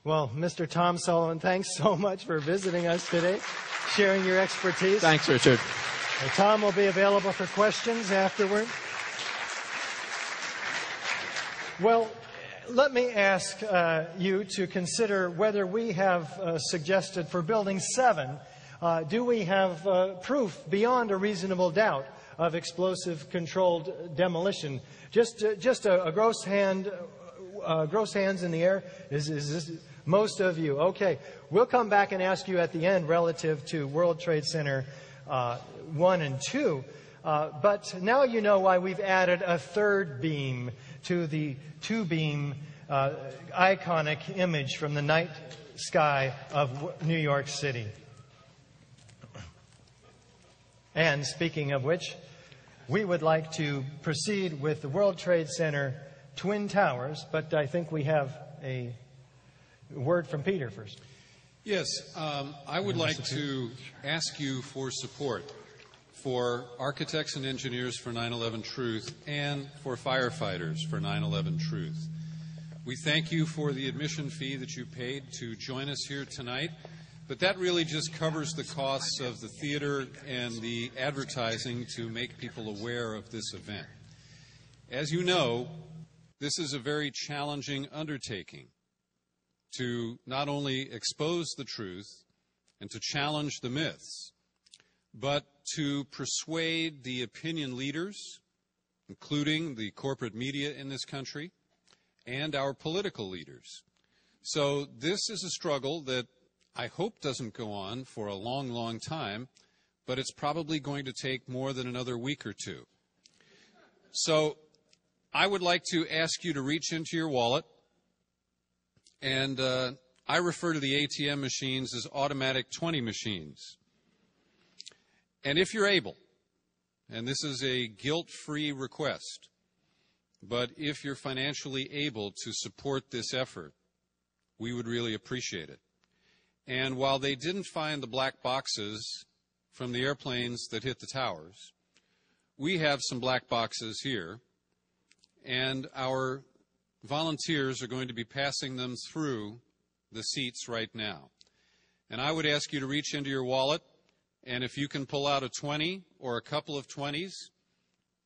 Well, Mr. Tom Sullivan, thanks so much for visiting us today, sharing your expertise. Thanks, Richard. Tom will be available for questions afterward. Well, let me ask you to consider whether we have suggested for Building 7, do we have proof beyond a reasonable doubt of explosive-controlled demolition? Just a gross hands in the air. Is this most of you? Okay. We'll come back and ask you at the end relative to World Trade Center 1 and 2. But now you know why we've added a third beam to the two-beam iconic image from the night sky of New York City. And speaking of which, we would like to proceed with the World Trade Center Twin Towers, but I think we have a word from Peter first. Yes, I would like to ask you for support for architects and engineers for 9/11 Truth and for firefighters for 9/11 Truth. We thank you for the admission fee that you paid to join us here tonight, but that really just covers the costs of the theater and the advertising to make people aware of this event. As you know, this is a very challenging undertaking to not only expose the truth and to challenge the myths, but to persuade the opinion leaders, including the corporate media in this country, and our political leaders. So this is a struggle that I hope doesn't go on for a long, long time, but it's probably going to take more than another week or two. So I would like to ask you to reach into your wallet, and I refer to the ATM machines as automatic 20 machines. And if you're able, and this is a guilt-free request, but if you're financially able to support this effort, we would really appreciate it. And while they didn't find the black boxes from the airplanes that hit the towers, we have some black boxes here, and our volunteers are going to be passing them through the seats right now. And I would ask you to reach into your wallet, and if you can pull out a 20 or a couple of 20s,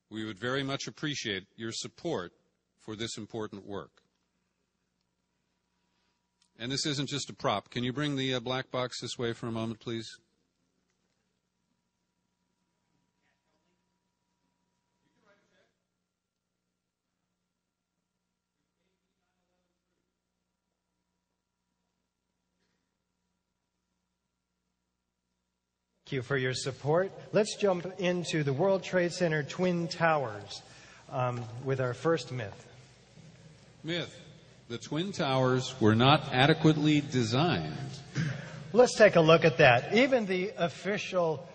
we would very much appreciate your support for this important work. And this isn't just a prop. Can you bring the black box this way for a moment, please? Thank you for your support. Let's jump into the World Trade Center Twin Towers with our first myth. Myth. The Twin Towers were not adequately designed. Let's take a look at that. Even the official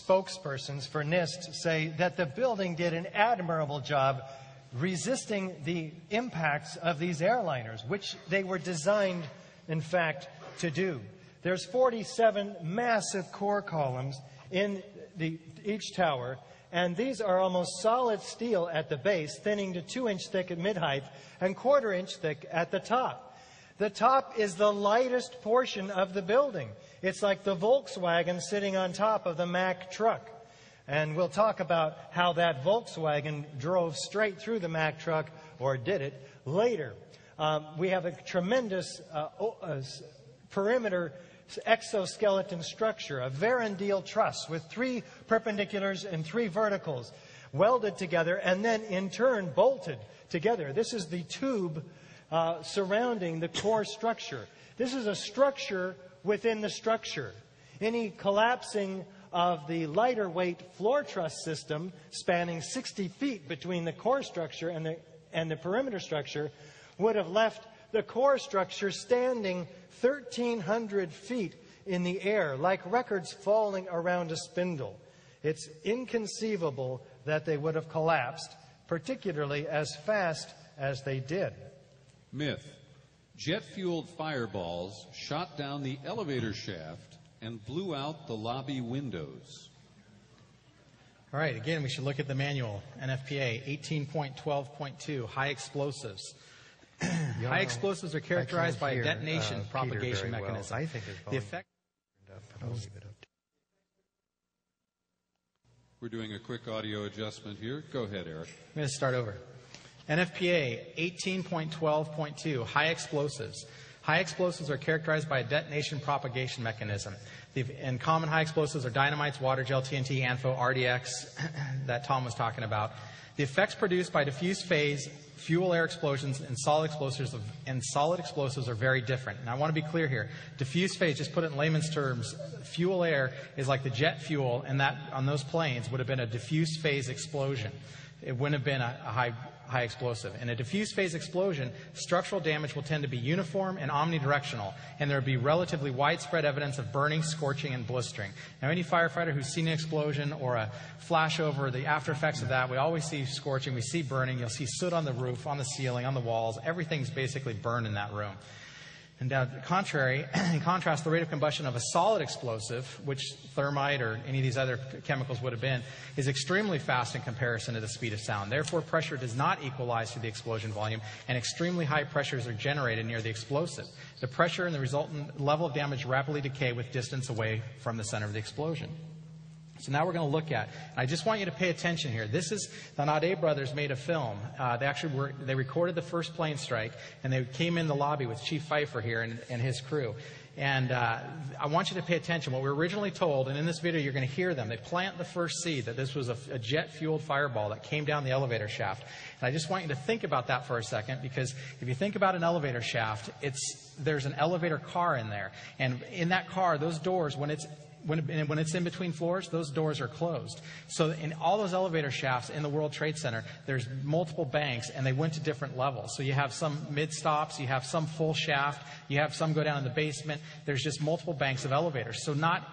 spokespersons for NIST say that the building did an admirable job resisting the impacts of these airliners, which they were designed, in fact, to do. There's 47 massive core columns in each tower, and these are almost solid steel at the base, thinning to 2-inch thick at mid-height and 1/4-inch thick at the top. The top is the lightest portion of the building. It's like the Volkswagen sitting on top of the Mack truck. And we'll talk about how that Volkswagen drove straight through the Mack truck, or did it, later. We have a tremendous perimeter exoskeleton structure, a Verandil truss with 3 perpendiculars and 3 verticals welded together and then in turn bolted together. This is the tube surrounding the core structure. This is a structure within the structure. Any collapsing of the lighter weight floor truss system spanning 60 feet between the core structure and the perimeter structure would have left the core structure standing 1,300 feet in the air, like records falling around a spindle. It's inconceivable that they would have collapsed, particularly as fast as they did. Myth. Jet-fueled fireballs shot down the elevator shaft and blew out the lobby windows. All right, again, we should look at the manual, NFPA 18.12.2, high explosives. High explosives are characterized by a detonation propagation mechanism. I think The effect. We're doing a quick audio adjustment here. Go ahead, Eric. I'm going to start over. NFPA 18.12.2, high explosives. High explosives are characterized by a detonation propagation mechanism. And common high explosives are dynamites, water gel, TNT, ANFO, RDX, that Tom was talking about. The effects produced by diffuse phase, fuel-air explosions, and solid explosives are very different. And I want to be clear here. Diffuse phase, just put it in layman's terms, fuel-air is like the jet fuel, and that on those planes would have been a diffuse phase explosion. It wouldn't have been a high explosive. In a diffuse phase explosion, structural damage will tend to be uniform and omnidirectional, and there will be relatively widespread evidence of burning, scorching, and blistering. Now, any firefighter who's seen an explosion or a flashover, the after effects of that, we always see scorching, we see burning, you'll see soot on the roof, on the ceiling, on the walls, everything's basically burned in that room. And in contrast, the rate of combustion of a solid explosive, which thermite or any of these other chemicals would have been, is extremely fast in comparison to the speed of sound. Therefore, pressure does not equalize to the explosion volume, and extremely high pressures are generated near the explosive. The pressure and the resultant level of damage rapidly decay with distance away from the center of the explosion. So now we're going to look at, and I just want you to pay attention here. This is, the Nade brothers made a film. They recorded the first plane strike, and they came in the lobby with Chief Pfeiffer here and his crew. And I want you to pay attention. What we were originally told, and in this video you're going to hear them, they plant the first seed that this was a jet-fueled fireball that came down the elevator shaft. And I just want you to think about that for a second, because if you think about an elevator shaft, there's an elevator car in there. And in that car, those doors, when it's in between floors, those doors are closed. So in all those elevator shafts in the World Trade Center, there's multiple banks, and they went to different levels. So you have some mid-stops, you have some full shaft, you have some go down in the basement. There's just multiple banks of elevators. So not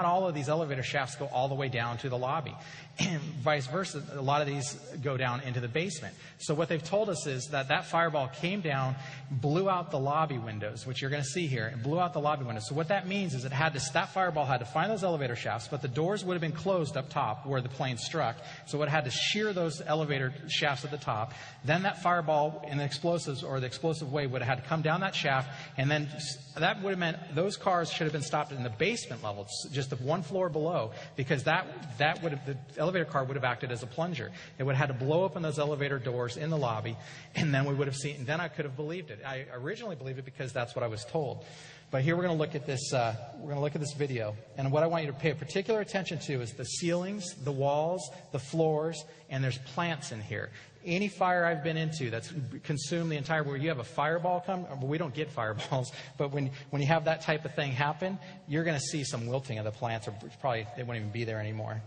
all of these elevator shafts go all the way down to the lobby. And vice versa, a lot of these go down into the basement. So what they've told us is that fireball came down, blew out the lobby windows, which you're going to see here, and blew out the lobby windows. So what that means is that fireball had to find those elevator shafts, but the doors would have been closed up top where the plane struck. So it had to shear those elevator shafts at the top. Then that fireball in the explosives or the explosive wave would have had to come down that shaft, and then that would have meant those cars should have been stopped in the basement level, just the one floor below, because the elevator car would have acted as a plunger. It would have had to blow open those elevator doors in the lobby, and then we would have seen, and then I could have believed it. I originally believed it because that's what I was told. But here we're going to look at this. We're going to look at this video, and what I want you to pay particular attention to is the ceilings, the walls, the floors, and there's plants in here. Any fire I've been into that's consumed the entire, where you have a fireball come, well, we don't get fireballs, but when you have that type of thing happen, you're going to see some wilting of the plants, or probably they won't even be there anymore.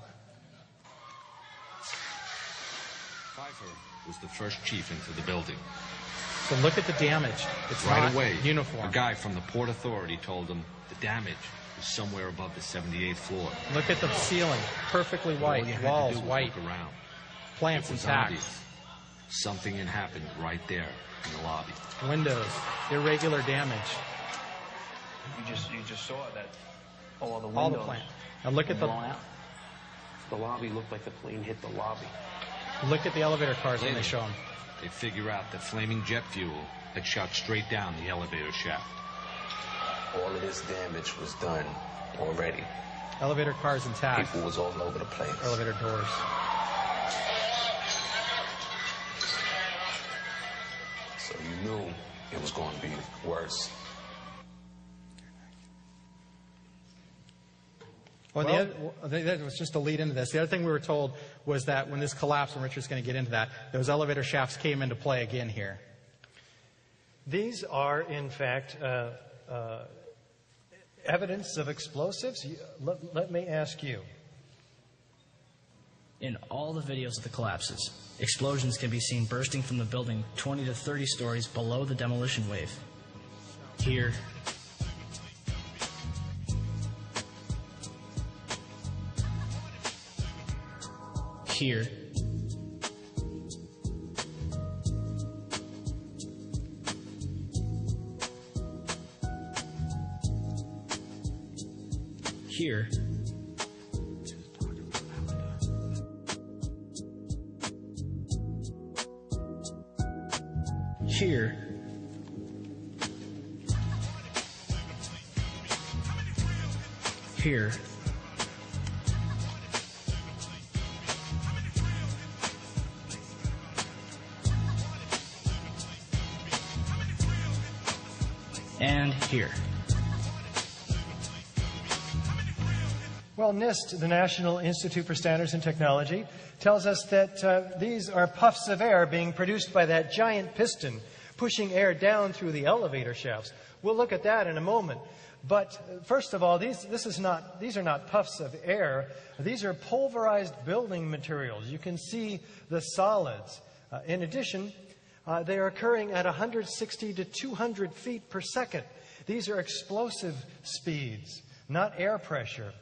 Pfeiffer was the first chief into the building. So look at the damage. It's right away, uniform. A guy from the Port Authority told him the damage was somewhere above the 78th floor. Look at the ceiling, perfectly white, walls white, around. Plants intact. Obvious. Something had happened right there in the lobby. Windows, irregular damage. You just saw that all the windows. All the plant. Now look at blown out. The lobby looked like the plane hit the lobby. Look at the elevator cars when they show them. They figure out that flaming jet fuel had shot straight down the elevator shaft. All of this damage was done already. Elevator cars intact. People was all over the place. Elevator doors. So you knew it was going to be worse. That was just a lead into this. The other thing we were told was that when this collapsed, and Richard's going to get into that, those elevator shafts came into play again here. These are, in fact, evidence of explosives. Let me ask you. In all the videos of the collapses, explosions can be seen bursting from the building 20 to 30 stories below the demolition wave. Here, here, here, here, here, and here. Well, NIST, the National Institute for Standards and Technology, tells us that these are puffs of air being produced by that giant piston pushing air down through the elevator shafts. We'll look at that in a moment. But first of all, these are not puffs of air. These are pulverized building materials. You can see the solids. In addition, they are occurring at 160 to 200 feet per second. These are explosive speeds, not air pressure.